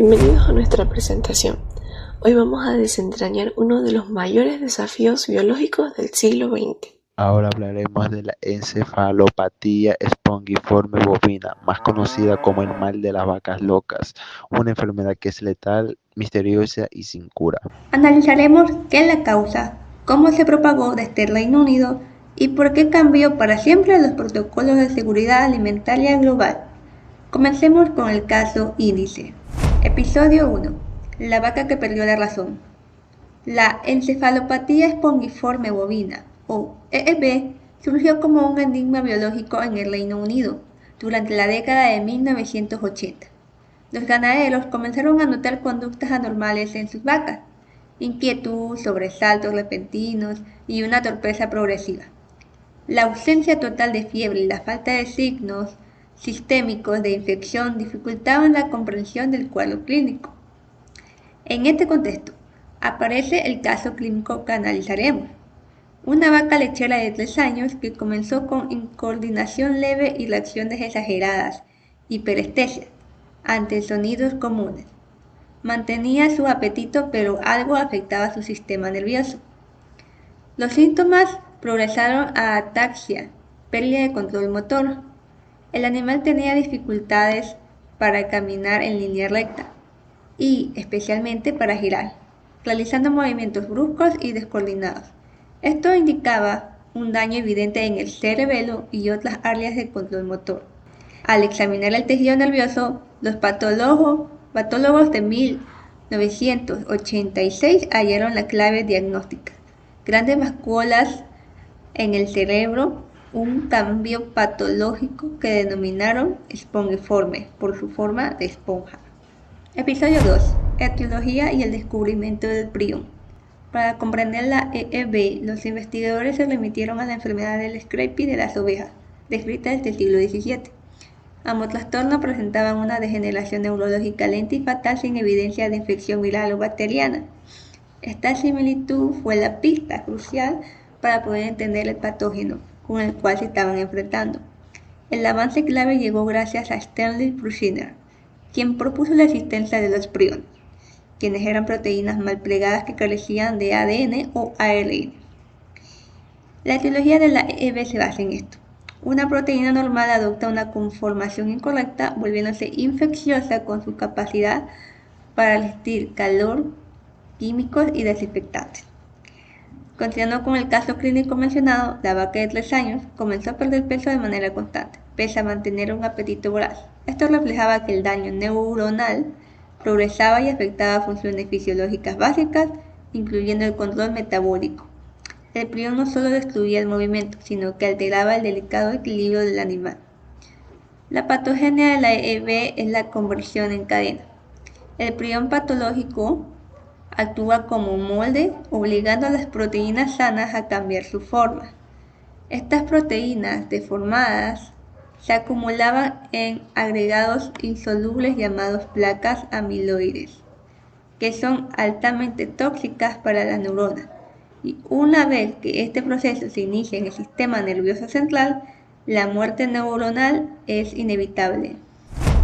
Bienvenidos a nuestra presentación. Hoy vamos a desentrañar uno de los mayores desafíos biológicos del siglo XX. Ahora hablaremos de la encefalopatía espongiforme bovina, más conocida como el mal de las vacas locas, una enfermedad que es letal, misteriosa y sin cura. Analizaremos qué la causa, cómo se propagó desde el Reino Unido y por qué cambió para siempre los protocolos de seguridad alimentaria global. Comencemos con el caso índice. Episodio 1. La vaca que perdió la razón. La encefalopatía espongiforme bovina, o EEB, surgió como un enigma biológico en el Reino Unido durante la década de 1980. Los ganaderos comenzaron a notar conductas anormales en sus vacas, inquietud, sobresaltos repentinos y una torpeza progresiva. La ausencia total de fiebre y la falta de signos sistémicos de infección dificultaban la comprensión del cuadro clínico. En este contexto, aparece el caso clínico que analizaremos. Una vaca lechera de 3 años que comenzó con incoordinación leve y reacciones exageradas, hiperestesia, ante sonidos comunes. Mantenía su apetito, pero algo afectaba su sistema nervioso. Los síntomas progresaron a ataxia, pérdida de control motor. El animal tenía dificultades para caminar en línea recta y especialmente para girar, realizando movimientos bruscos y descoordinados. Esto indicaba un daño evidente en el cerebelo y otras áreas de control motor. Al examinar el tejido nervioso, los patólogos de 1986 hallaron la clave diagnóstica: grandes vacuolas en el cerebro, un cambio patológico que denominaron espongiforme por su forma de esponja. Episodio 2. Etiología y el descubrimiento del prión. Para comprender la EEB, los investigadores se remitieron a la enfermedad del Scrapie de las ovejas, descrita desde el siglo XVII. Ambos trastornos presentaban una degeneración neurológica lenta y fatal sin evidencia de infección viral o bacteriana. Esta similitud fue la pista crucial para poder entender el patógeno con el cual se estaban enfrentando. El avance clave llegó gracias a Stanley Prusiner, quien propuso la existencia de los priones, quienes eran proteínas mal plegadas que carecían de ADN o ARN. La etiología de la EEB se basa en esto. Una proteína normal adopta una conformación incorrecta, volviéndose infecciosa con su capacidad para resistir calor, químicos y desinfectantes. Continuando con el caso clínico mencionado, la vaca de 3 años comenzó a perder peso de manera constante, pese a mantener un apetito voraz. Esto reflejaba que el daño neuronal progresaba y afectaba funciones fisiológicas básicas, incluyendo el control metabólico. El prión no solo destruía el movimiento, sino que alteraba el delicado equilibrio del animal. La patogenia de la EEB es la conversión en cadena. El prión patológico actúa como un molde, obligando a las proteínas sanas a cambiar su forma. Estas proteínas deformadas se acumulaban en agregados insolubles llamados placas amiloides, que son altamente tóxicas para las neuronas. Y una vez que este proceso se inicia en el sistema nervioso central, la muerte neuronal es inevitable.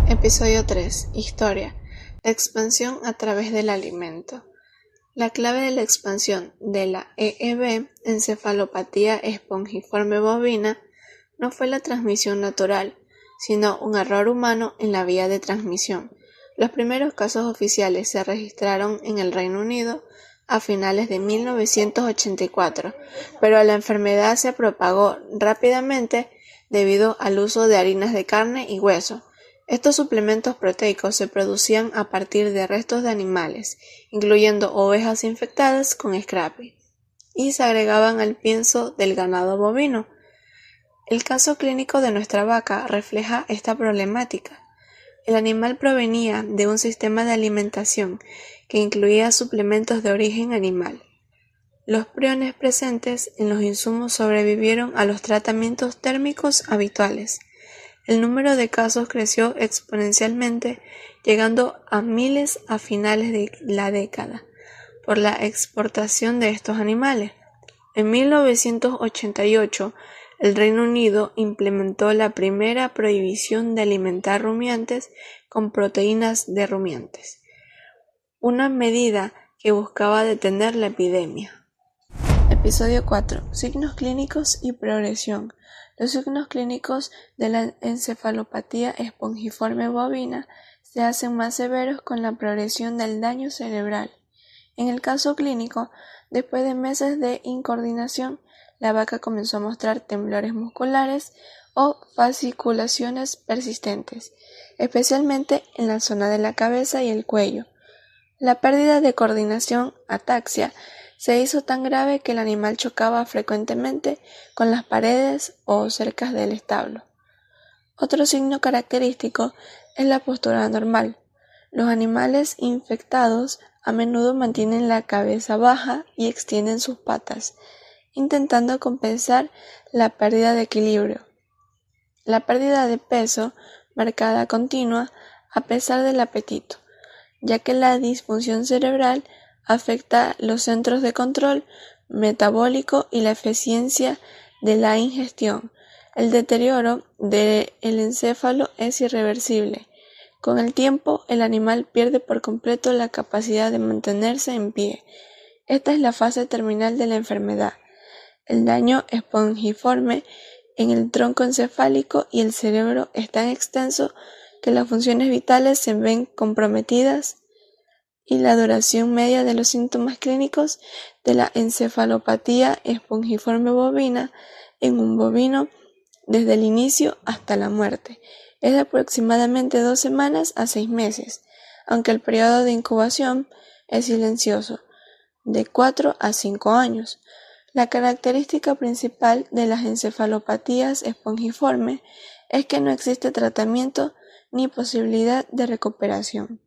Episodio 3. Historia. La expansión a través del alimento. La clave de la expansión de la EEB, encefalopatía espongiforme bovina, no fue la transmisión natural, sino un error humano en la vía de transmisión. Los primeros casos oficiales se registraron en el Reino Unido a finales de 1984, pero la enfermedad se propagó rápidamente debido al uso de harinas de carne y hueso. Estos suplementos proteicos se producían a partir de restos de animales, incluyendo ovejas infectadas con Scrapie, y se agregaban al pienso del ganado bovino. El caso clínico de nuestra vaca refleja esta problemática. El animal provenía de un sistema de alimentación que incluía suplementos de origen animal. Los priones presentes en los insumos sobrevivieron a los tratamientos térmicos habituales. El número de casos creció exponencialmente, llegando a miles a finales de la década, por la exportación de estos animales. En 1988, el Reino Unido implementó la primera prohibición de alimentar rumiantes con proteínas de rumiantes. una medida que buscaba detener la epidemia. Episodio 4. Signos clínicos y progresión. Los signos clínicos de la encefalopatía espongiforme bovina se hacen más severos con la progresión del daño cerebral. En el caso clínico, después de meses de incoordinación, la vaca comenzó a mostrar temblores musculares o fasciculaciones persistentes, especialmente en la zona de la cabeza y el cuello. La pérdida de coordinación, ataxia, se hizo tan grave que el animal chocaba frecuentemente con las paredes o cercas del establo. Otro signo característico es la postura anormal. Los animales infectados a menudo mantienen la cabeza baja y extienden sus patas, intentando compensar la pérdida de equilibrio. La pérdida de peso marcada continua a pesar del apetito, ya que la disfunción cerebral afecta los centros de control metabólico y la eficiencia de la ingestión. El deterioro del encéfalo es irreversible. Con el tiempo, el animal pierde por completo la capacidad de mantenerse en pie. Esta es la fase terminal de la enfermedad. El daño espongiforme en el tronco encefálico y el cerebro es tan extenso que las funciones vitales se ven comprometidas y la duración media de los síntomas clínicos de la encefalopatía espongiforme bovina en un bovino desde el inicio hasta la muerte es de aproximadamente 2 semanas a 6 meses, aunque el periodo de incubación es silencioso, de 4 a 5 años. La característica principal de las encefalopatías espongiforme es que no existe tratamiento ni posibilidad de recuperación.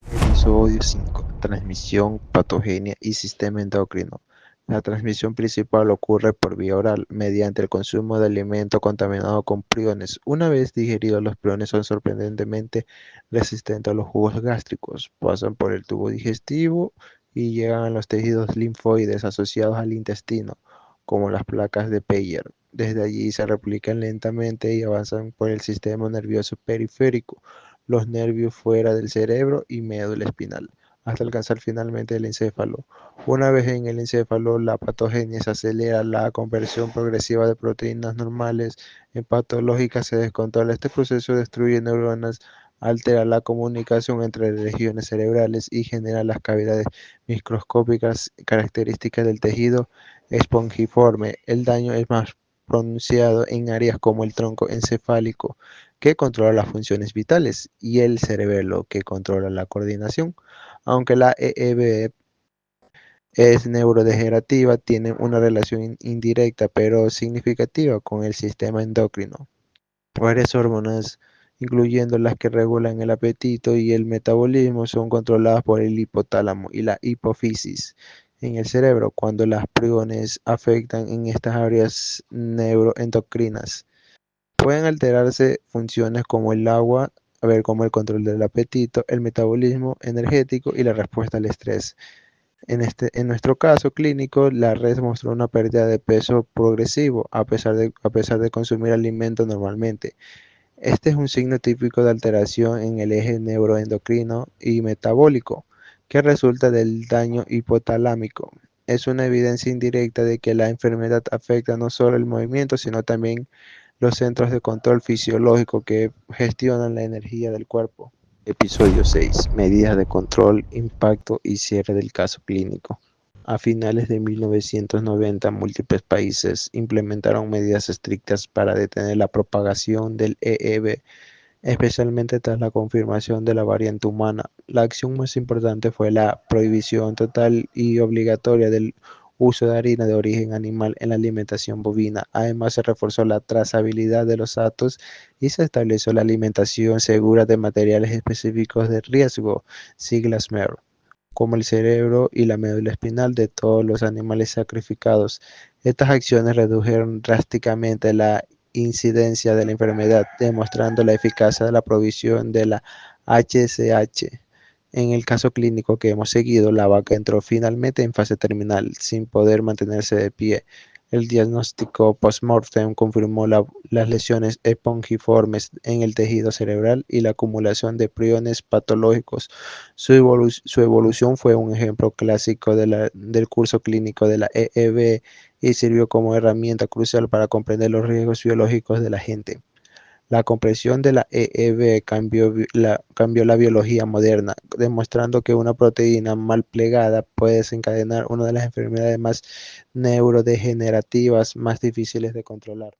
Episodio 5. Transmisión, patogenia y sistema endocrino. La transmisión principal ocurre por vía oral, mediante el consumo de alimento contaminado con priones. Una vez digeridos, los priones son sorprendentemente resistentes a los jugos gástricos, pasan por el tubo digestivo y llegan a los tejidos linfoides asociados al intestino, como las placas de Peyer. Desde allí se replican lentamente y avanzan por el sistema nervioso periférico, los nervios fuera del cerebro y médula espinal, hasta alcanzar finalmente el encéfalo. Una vez en el encéfalo, la patogenia se acelera, la conversión progresiva de proteínas normales en patológicas se descontrola. Este proceso destruye neuronas, altera la comunicación entre regiones cerebrales y genera las cavidades microscópicas características del tejido espongiforme. El daño es más pronunciado en áreas como el tronco encefálico, que controla las funciones vitales, y el cerebelo, que controla la coordinación. Aunque la EEB es neurodegenerativa, tiene una relación indirecta pero significativa con el sistema endocrino. Varias hormonas, incluyendo las que regulan el apetito y el metabolismo, son controladas por el hipotálamo y la hipófisis en el cerebro. Cuando las priones afectan en estas áreas neuroendocrinas, pueden alterarse funciones como el agua, como el control del apetito, el metabolismo energético y la respuesta al estrés. En nuestro caso clínico, la red mostró una pérdida de peso progresivo a pesar de consumir alimentos normalmente. Este es un signo típico de alteración en el eje neuroendocrino y metabólico que resulta del daño hipotalámico. Es una evidencia indirecta de que la enfermedad afecta no solo el movimiento, sino también los centros de control fisiológico que gestionan la energía del cuerpo. Episodio 6. Medidas de control, impacto y cierre del caso clínico. A finales de 1990, múltiples países implementaron medidas estrictas para detener la propagación del EEB, especialmente tras la confirmación de la variante humana. La acción más importante fue la prohibición total y obligatoria del uso de harina de origen animal en la alimentación bovina. Además, se reforzó la trazabilidad de los datos y se estableció la alimentación segura de materiales específicos de riesgo, siglas MER, como el cerebro y la médula espinal de todos los animales sacrificados. Estas acciones redujeron drásticamente la incidencia de la enfermedad, demostrando la eficacia de la provisión de la HSH. En el caso clínico que hemos seguido, la vaca entró finalmente en fase terminal, sin poder mantenerse de pie. El diagnóstico post-mortem confirmó las lesiones espongiformes en el tejido cerebral y la acumulación de priones patológicos. Su evolución fue un ejemplo clásico del curso clínico de la EEB y sirvió como herramienta crucial para comprender los riesgos biológicos de la gente. La comprensión de la EEB cambió la biología moderna, demostrando que una proteína mal plegada puede desencadenar una de las enfermedades más neurodegenerativas más difíciles de controlar.